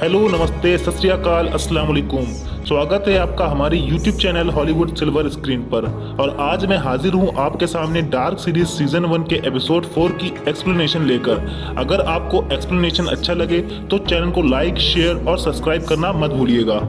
Hello, नमस्ते, सत श्री अकाल, अस्सलाम वालेकुम। स्वागत है आपका हमारी YouTube channel Hollywood silver screen पर। और आज मैं हाजिर हूं आपके सामने डार्क सीरीज सीजन 1 के एपिसोड 4 की एक्सप्लेनेशन लेकर। अगर आपको एक्सप्लेनेशन अच्छा लगे तो चैनल को लाइक, शेयर और सब्सक्राइब करना मत भूलिएगा।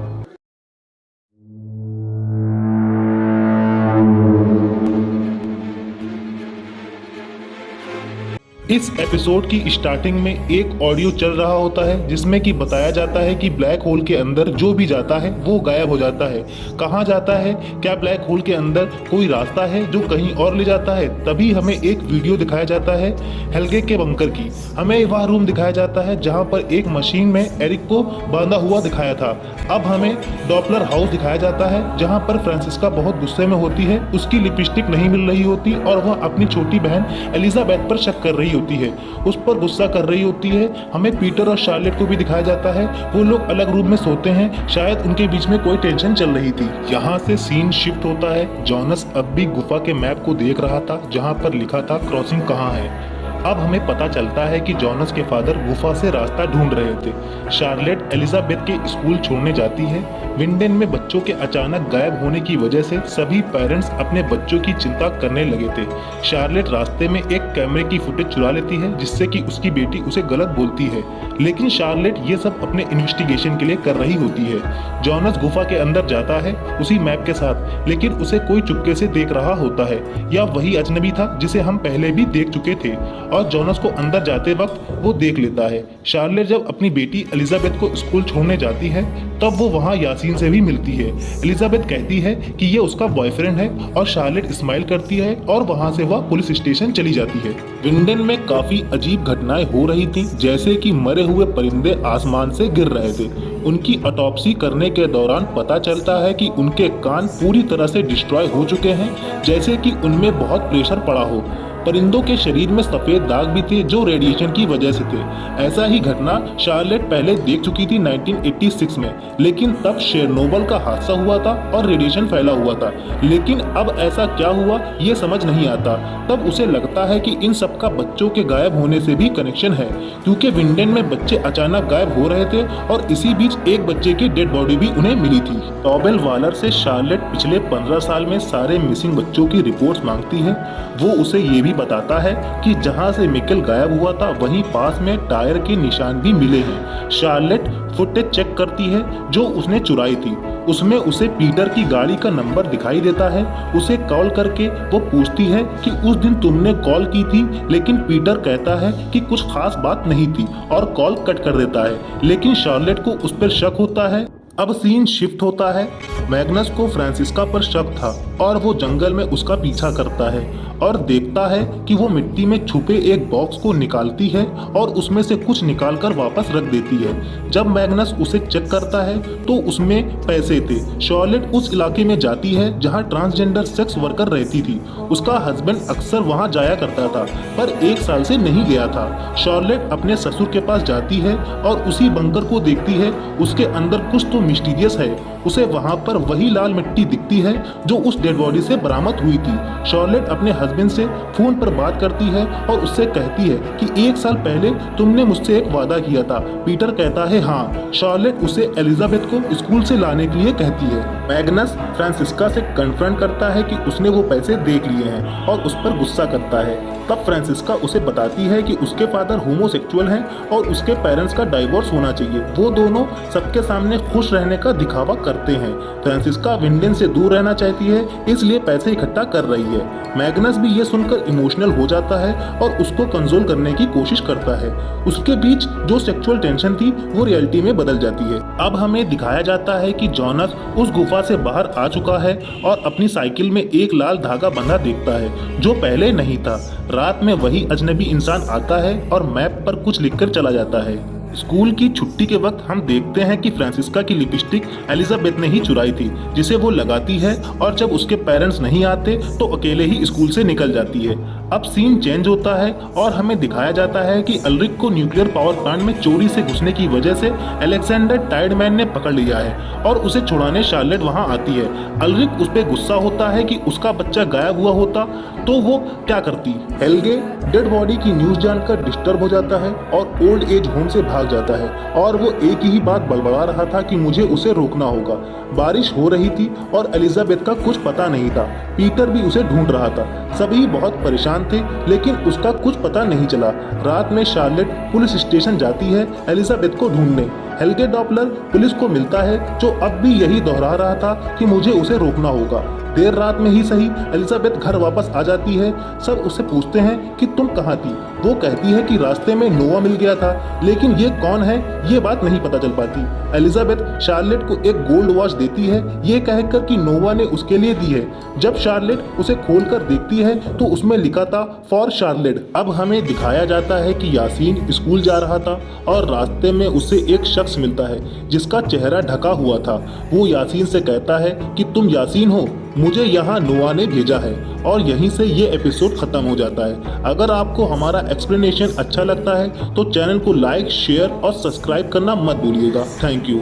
इस एपिसोड की स्टार्टिंग में एक ऑडियो चल रहा होता है जिसमें कि बताया जाता है कि ब्लैक होल के अंदर जो भी जाता है वो गायब हो जाता है। कहाँ जाता है? क्या ब्लैक होल के अंदर कोई रास्ता है जो कहीं और ले जाता है? तभी हमें एक वीडियो दिखाया जाता है हेल्गे के बंकर की। हमें वह रूम दिखाया जाता है जहाँ पर एक मशीन में एरिक को बांधा हुआ दिखाया था। अब हमें डॉपलर हाउस दिखाया जाता है जहाँ पर फ्रांसिस्का बहुत गुस्से में होती है। उसकी लिपस्टिक नहीं मिल रही होती और वह अपनी छोटी बहन एलिजाबेथ पर शक कर रही होती है, उस पर गुस्सा कर रही होती है। हमें पीटर और शार्लेट को भी दिखाया जाता है, वो लोग अलग रूम में सोते हैं, शायद उनके बीच में कोई टेंशन चल रही थी। यहाँ से सीन शिफ्ट होता है। जॉनस अब भी गुफा के मैप को देख रहा था जहाँ पर लिखा था क्रॉसिंग कहाँ है। अब हमें पता चलता है कि जॉनस के फादर गुफा से रास्ता ढूंढ रहे थे। शार्लेट एलिजाबेथ के स्कूल छोड़ने जाती है। विंडेन में बच्चों के अचानक गायब होने की वजह से सभी पेरेंट्स अपने बच्चों की चिंता करने लगे थे। शार्लेट रास्ते में एक कैमरे की फुटेज चुरा लेती है जिससे कि उसकी बेटी उसे गलत बोलती है, लेकिन शार्लेट ये सब अपने इन्वेस्टिगेशन के लिए कर रही होती है। जॉनस गुफा के अंदर जाता है उसी मैप के साथ, लेकिन उसे कोई चुपके से देख रहा होता है, या वही अजनबी था जिसे हम पहले भी देख चुके थे, और जॉनस को अंदर जाते वक्त वो देख लेता है। शार्लेट जब अपनी बेटी एलिजाबेथ को स्कूल छोड़ने जाती है तब वो वहाँ यासीन से भी मिलती है। एलिजाबेथ कहती है कि ये उसका बॉयफ्रेंड है और शार्लेट स्माइल करती है और वहाँ से वह पुलिस स्टेशन चली जाती है। विंडेन में काफी अजीब घटनाएं हो रही थी, जैसे कि मरे हुए परिंदे आसमान से गिर रहे थे। उनकी ऑटोप्सी करने के दौरान पता चलता है कि उनके कान पूरी तरह से डिस्ट्रॉय हो चुके हैं, जैसे कि उनमें बहुत प्रेशर पड़ा हो। परिंदों के शरीर में सफेद दाग भी थे जो रेडिएशन की वजह से थे। ऐसा ही घटना शार्लेट पहले देख चुकी थी 1986 में, लेकिन तब शेरनोबिल का हादसा हुआ था और रेडिएशन फैला हुआ था। लेकिन अब ऐसा क्या हुआ ये समझ नहीं आता। तब उसे लगता है कि इन सब का बच्चों के गायब होने से भी कनेक्शन है, क्योंकि विंडेन में बच्चे अचानक गायब हो रहे थे और इसी बीच एक बच्चे की डेड बॉडी भी उन्हें मिली थी। टॉबेल वालर से शार्लेट पिछले 15 साल में सारे मिसिंग बच्चों की रिपोर्ट्स मांगती है। वो उसे ये भी बताता है कि जहां से मिकेल गायब हुआ था वहीं पास में टायर के निशान भी मिले हैं। शार्लेट फुटेज चेक करती है जो उसने चुराई थी। उसमें उसे पीटर की गाड़ी का नंबर दिखाई देता है। उसे कॉल करके वो पूछती है कि उस दिन तुमने कॉल की थी, लेकिन पीटर कहता है कि कुछ खास बात नहीं थी और कॉल कट कर देता है। लेकिन शार्लेट को उस पर शक होता है। अब सीन शिफ्ट होता है। मैग्नस को फ्रांसिस्का पर शक था और वो जंगल में उसका पीछा करता है और देखता है कि वो मिट्टी में छुपे एक बॉक्स को निकालती है और उसमें से कुछ निकालकर वापस रख देती है। जब मैग्नस उसे चेक करता है तो उसमें पैसे थे। शार्लेट उस इलाके में जाती है जहां ट्रांसजेंडर सेक्स वर्कर रहती थी। उसका हस्बैंड अक्सर वहां जाया करता था पर 1 साल से नहीं गया था। शार्लेट अपने ससुर के पास जाती है और उसी बंकर को देखती है। उसके अंदर कुछ तो मिस्टीरियस है। उसे वहां पर वही लाल मिट्टी दिखती है जो उस डेड बॉडी से बरामद हुई थी। शार्लेट अपने हस्बैंड से फोन पर बात करती है और उससे कहती है कि 1 साल पहले तुमने मुझसे एक वादा किया था। पीटर कहता है हाँ। शार्लेट उसे एलिजाबेथ को स्कूल से लाने के लिए कहती है। मैग्नस फ्रांसिस्का से कन्फ्रंट करता है कि उसने वो पैसे देख लिए हैं और उस पर गुस्सा करता है। तब फ्रांसिस्का उसे बताती है कि उसके फादर होमोसेक्सुअल हैं और उसके पेरेंट्स का डाइवोर्स होना चाहिए। वो दोनों सबके सामने खुश रहने का दिखावा करते हैं। फ्रांसिस्का विंडेन से दूर रहना चाहती है, इसलिए पैसे इकट्ठा कर रही है। मैग्नस भी ये सुनकर इमोशनल हो जाता है और उसको कंसोल करने की कोशिश करता है। उसके बीच जो सेक्सुअल टेंशन थी वो रियलिटी में बदल जाती है। अब हमें दिखाया जाता है कि जॉनस उस गुफा से बाहर आ चुका है और अपनी साइकिल में एक लाल धागा बंधा देखता है जो पहले नहीं था। रात में वही अजनबी इंसान आता है और मैप पर कुछ लिखकर चला जाता है। स्कूल की छुट्टी के वक्त हम देखते हैं कि फ्रांसिस्का की लिपस्टिक एलिजाबेथ ने ही चुराई थी, जिसे वो लगाती है और जब उसके पेरेंट्स नहीं आते तो अकेले ही स्कूल से निकल जाती है। अब सीन चेंज होता है और हमें दिखाया जाता है कि अल्रिक को न्यूक्लियर पावर प्लांट में चोरी से घुसने की वजह से अलेक्जेंडर टायर्डमैन ने पकड़ लिया है और उसे छुड़ाने शार्लेट वहां आती है। अल्रिक उस पर गुस्सा होता है कि उसका बच्चा गायब हुआ होता तो वो क्या करती। हेल्गे डेड बॉडी की न्यूज जानकर डिस्टर्ब हो जाता है और ओल्ड एज होम से भाग जाता है और वो एक ही बात बड़बड़ा रहा था कि मुझे उसे रोकना होगा। बारिश हो रही थी और एलिजाबेथ का कुछ पता नहीं था। पीटर भी उसे ढूंढ रहा था। सभी बहुत परेशान थे, लेकिन उसका कुछ पता नहीं चला। रात में शार्लेट पुलिस स्टेशन जाती है एलिजाबेथ को ढूंढने। हेल्गे डॉपलर पुलिस को मिलता है, जो अब भी यही दोहरा रहा था कि मुझे उसे रोकना होगा। देर रात में ही सही एलिजाबेथ घर वापस आ जाती है। सब उससे पूछते हैं कि तुम कहाँ थी। वो कहती है कि रास्ते में नोवा मिल गया था, लेकिन ये कौन है ये बात नहीं पता चल पाती। एलिजाबेथ शार्लेट को एक गोल्ड वॉच देती है, ये कहकर कि नोवा ने उसके लिए दी है। जब शार्लेट उसे खोलकर देखती है तो उसमें लिखा था फॉर शार्लेट। अब हमें दिखाया जाता है कि यासीन स्कूल जा रहा था और रास्ते में उसे एक शख्स मिलता है जिसका चेहरा ढका हुआ था। वो यासीन से कहता है कि तुम यासीन हो, मुझे यहाँ नोवा ने भेजा है। और यहीं से ये एपिसोड खत्म हो जाता है। अगर आपको हमारा एक्सप्लेनेशन अच्छा लगता है तो चैनल को लाइक, शेयर और सब्सक्राइब करना मत भूलिएगा। Thank you.